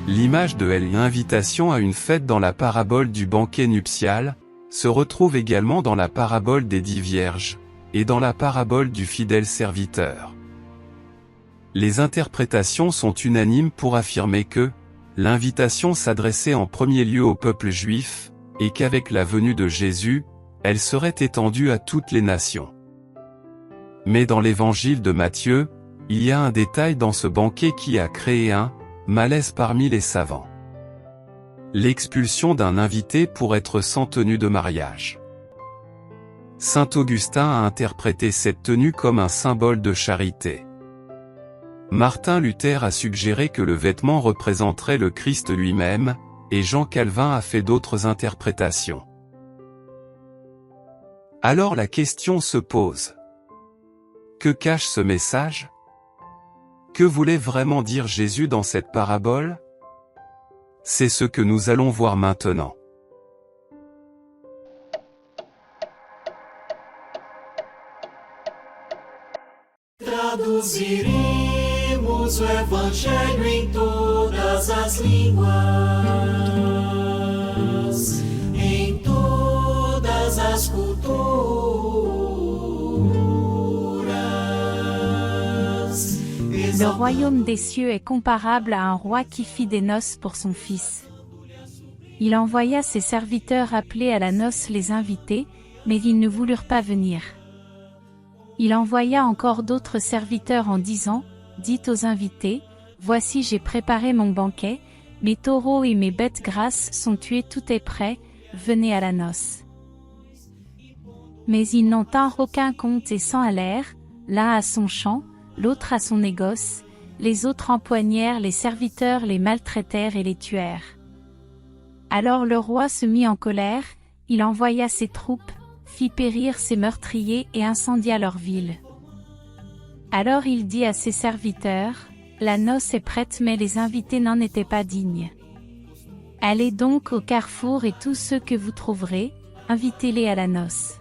L'image de l'invitation à une fête dans la parabole du banquet nuptial se retrouve également dans la parabole des 10 vierges et dans la parabole du fidèle serviteur. Les interprétations sont unanimes pour affirmer que l'invitation s'adressait en premier lieu au peuple juif, et qu'avec la venue de Jésus, elle serait étendue à toutes les nations. Mais dans l'évangile de Matthieu, il y a un détail dans ce banquet qui a créé un malaise parmi les savants. L'expulsion d'un invité pour être sans tenue de mariage. Saint Augustin a interprété cette tenue comme un symbole de charité. Martin Luther a suggéré que le vêtement représenterait le Christ lui-même, et Jean Calvin a fait d'autres interprétations. Alors la question se pose. Que cache ce message? Que voulait vraiment dire Jésus dans cette parabole? C'est ce que nous allons voir maintenant. Traduziremos o Evangelho em todas as línguas, em todas as culturas. Le royaume des cieux est comparable à un roi qui fit des noces pour son fils. Il envoya ses serviteurs appeler à la noce les invités, mais ils ne voulurent pas venir. Il envoya encore d'autres serviteurs en disant, « Dites aux invités, voici j'ai préparé mon banquet, mes taureaux et mes bêtes grasses sont tués, tout est prêt, venez à la noce. » Mais ils n'en tinrent aucun compte et s'en allèrent, l'un à son champ, l'autre à son négoce, les autres empoignèrent les serviteurs, les maltraitèrent et les tuèrent. Alors le roi se mit en colère, il envoya ses troupes, fit périr ses meurtriers et incendia leur ville. Alors il dit à ses serviteurs, « La noce est prête mais les invités n'en étaient pas dignes. Allez donc au carrefour et tous ceux que vous trouverez, invitez-les à la noce. »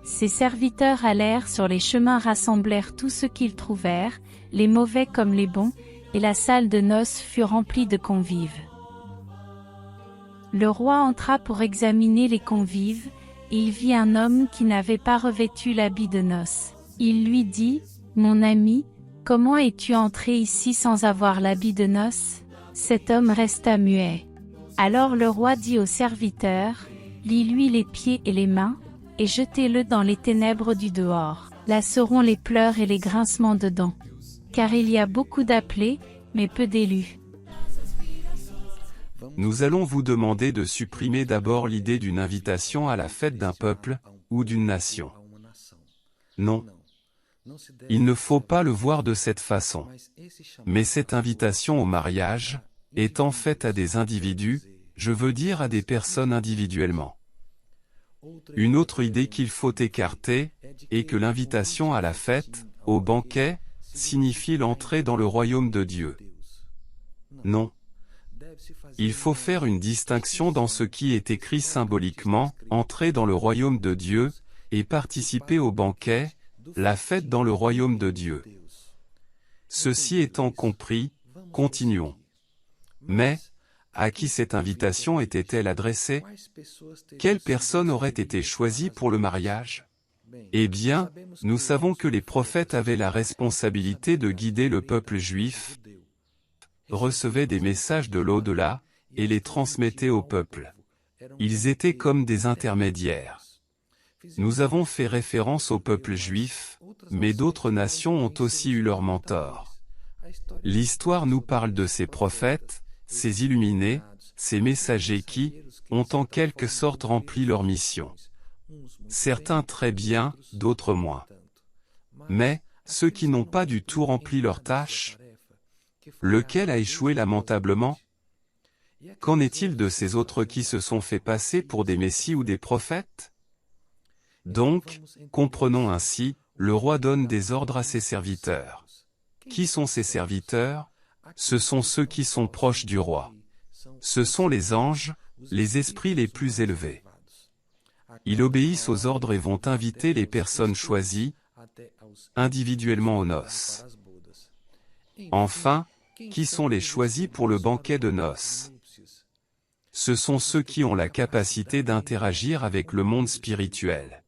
Ses serviteurs allèrent sur les chemins, rassemblèrent tout ce qu'ils trouvèrent, les mauvais comme les bons, et la salle de noces fut remplie de convives. Le roi entra pour examiner les convives, et il vit un homme qui n'avait pas revêtu l'habit de noces. Il lui dit, « Mon ami, comment es-tu entré ici sans avoir l'habit de noces ?» Cet homme resta muet. Alors le roi dit aux serviteurs, « Lie-lui les pieds et les mains, et jetez-le dans les ténèbres du dehors. Là seront les pleurs et les grincements de dents. Car il y a beaucoup d'appelés, mais peu d'élus. » Nous allons vous demander de supprimer d'abord l'idée d'une invitation à la fête d'un peuple, ou d'une nation. Non. Il ne faut pas le voir de cette façon. Mais cette invitation au mariage est en fait à des individus, je veux dire à des personnes individuellement. Une autre idée qu'il faut écarter est que l'invitation à la fête, au banquet, signifie l'entrée dans le royaume de Dieu. Non. Il faut faire une distinction dans ce qui est écrit symboliquement, entrer dans le royaume de Dieu, et participer au banquet, la fête dans le royaume de Dieu. Ceci étant compris, continuons. Mais, à qui cette invitation était-elle adressée? Quelle personne aurait été choisie pour le mariage? Eh bien, nous savons que les prophètes avaient la responsabilité de guider le peuple juif, recevaient des messages de l'au-delà, et les transmettaient au peuple. Ils étaient comme des intermédiaires. Nous avons fait référence au peuple juif, mais d'autres nations ont aussi eu leurs mentors. L'histoire nous parle de ces prophètes, ces illuminés, ces messagers qui ont en quelque sorte rempli leur mission. Certains très bien, d'autres moins. Mais, ceux qui n'ont pas du tout rempli leur tâche, lequel a échoué lamentablement? Qu'en est-il de ces autres qui se sont fait passer pour des messies ou des prophètes? Donc, comprenons ainsi, le roi donne des ordres à ses serviteurs. Qui sont ces serviteurs? Ce sont ceux qui sont proches du roi. Ce sont les anges, les esprits les plus élevés. Ils obéissent aux ordres et vont inviter les personnes choisies, individuellement aux noces. Enfin, Qui sont les choisis pour le banquet de noces? Ce sont ceux qui ont la capacité d'interagir avec le monde spirituel.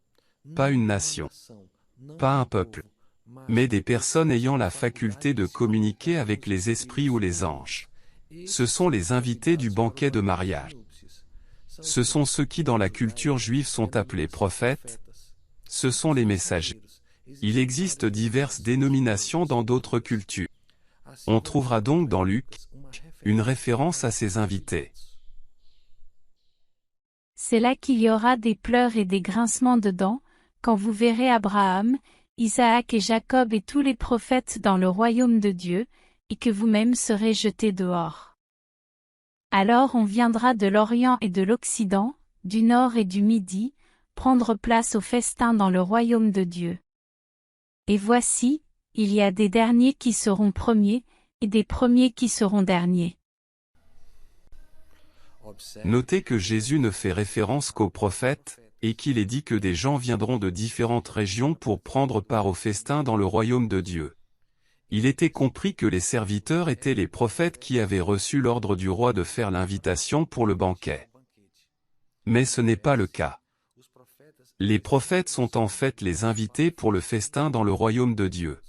Pas une nation, pas un peuple, mais des personnes ayant la faculté de communiquer avec les esprits ou les anges. Ce sont les invités du banquet de mariage. Ce sont ceux qui dans la culture juive sont appelés prophètes. Ce sont les messagers. Il existe diverses dénominations dans d'autres cultures. On trouvera donc dans Luc une référence à ces invités. C'est là qu'il y aura des pleurs et des grincements de dents, quand vous verrez Abraham, Isaac et Jacob et tous les prophètes dans le royaume de Dieu, et que vous-même serez jetés dehors. Alors on viendra de l'Orient et de l'Occident, du Nord et du Midi, prendre place au festin dans le royaume de Dieu. Et voici, il y a des derniers qui seront premiers, et des premiers qui seront derniers. Notez que Jésus ne fait référence qu'aux prophètes, et qu'il est dit que des gens viendront de différentes régions pour prendre part au festin dans le royaume de Dieu. Il était compris que les serviteurs étaient les prophètes qui avaient reçu l'ordre du roi de faire l'invitation pour le banquet. Mais ce n'est pas le cas. Les prophètes sont en fait les invités pour le festin dans le royaume de Dieu.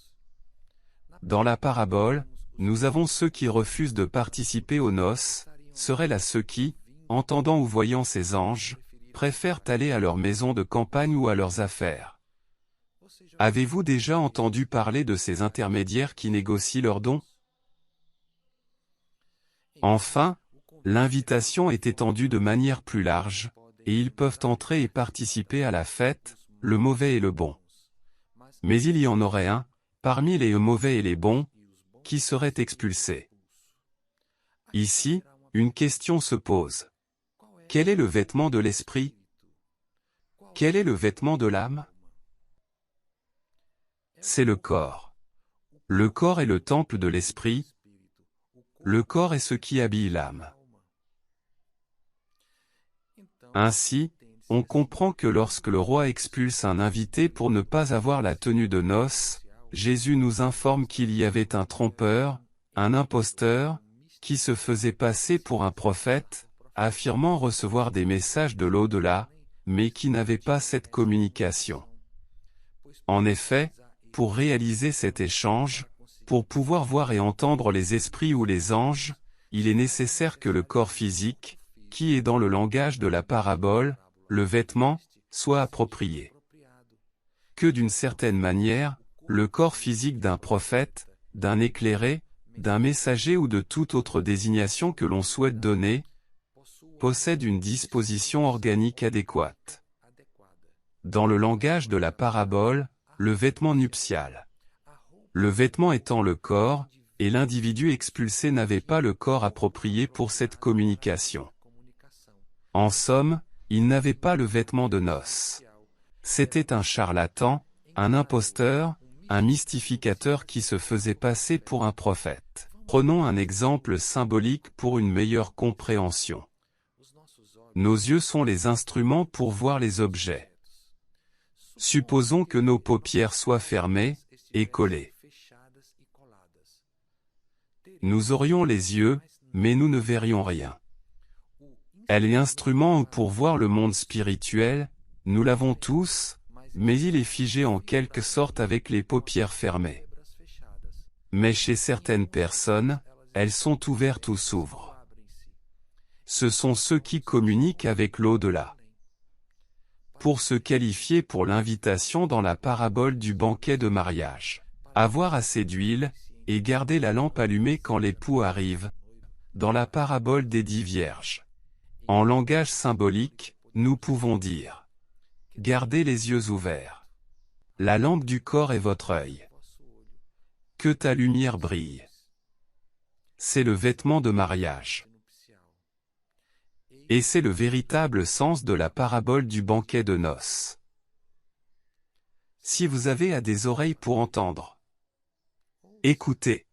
Dans la parabole, nous avons ceux qui refusent de participer aux noces, seraient là ceux qui, entendant ou voyant ces anges, préfèrent aller à leur maison de campagne ou à leurs affaires. Avez-vous déjà entendu parler de ces intermédiaires qui négocient leurs dons? Enfin, l'invitation est étendue de manière plus large, et ils peuvent entrer et participer à la fête, le mauvais et le bon. Mais il y en aurait un, parmi les mauvais et les bons, qui serait expulsé. Ici, une question se pose. Quel est le vêtement de l'esprit? Quel est le vêtement de l'âme? C'est le corps. Le corps est le temple de l'esprit. Le corps est ce qui habille l'âme. Ainsi, on comprend que lorsque le roi expulse un invité pour ne pas avoir la tenue de noces, Jésus nous informe qu'il y avait un trompeur, un imposteur, qui se faisait passer pour un prophète, affirmant recevoir des messages de l'au-delà, mais qui n'avait pas cette communication. En effet, pour réaliser cet échange, pour pouvoir voir et entendre les esprits ou les anges, il est nécessaire que le corps physique, qui est dans le langage de la parabole, le vêtement, soit approprié. Que d'une certaine manière, le corps physique d'un prophète, d'un éclairé, d'un messager ou de toute autre désignation que l'on souhaite donner, possède une disposition organique adéquate. Dans le langage de la parabole, le vêtement nuptial. Le vêtement étant le corps, et l'individu expulsé n'avait pas le corps approprié pour cette communication. En somme, il n'avait pas le vêtement de noces. C'était un charlatan, un imposteur, un mystificateur qui se faisait passer pour un prophète. Prenons un exemple symbolique pour une meilleure compréhension. Nos yeux sont les instruments pour voir les objets. Supposons que nos paupières soient fermées et collées. Nous aurions les yeux, mais nous ne verrions rien. Elle est instrument pour voir le monde spirituel, nous l'avons tous, mais il est figé en quelque sorte avec les paupières fermées. Mais chez certaines personnes, elles sont ouvertes ou s'ouvrent. Ce sont ceux qui communiquent avec l'au-delà. Pour se qualifier pour l'invitation dans la parabole du banquet de mariage, avoir assez d'huile, et garder la lampe allumée quand l'époux arrive, dans la parabole des 10 vierges. En langage symbolique, nous pouvons dire « Gardez les yeux ouverts. La lampe du corps est votre œil. Que ta lumière brille. » C'est le vêtement de mariage. Et c'est le véritable sens de la parabole du banquet de noces. Si vous avez des oreilles pour entendre, écoutez.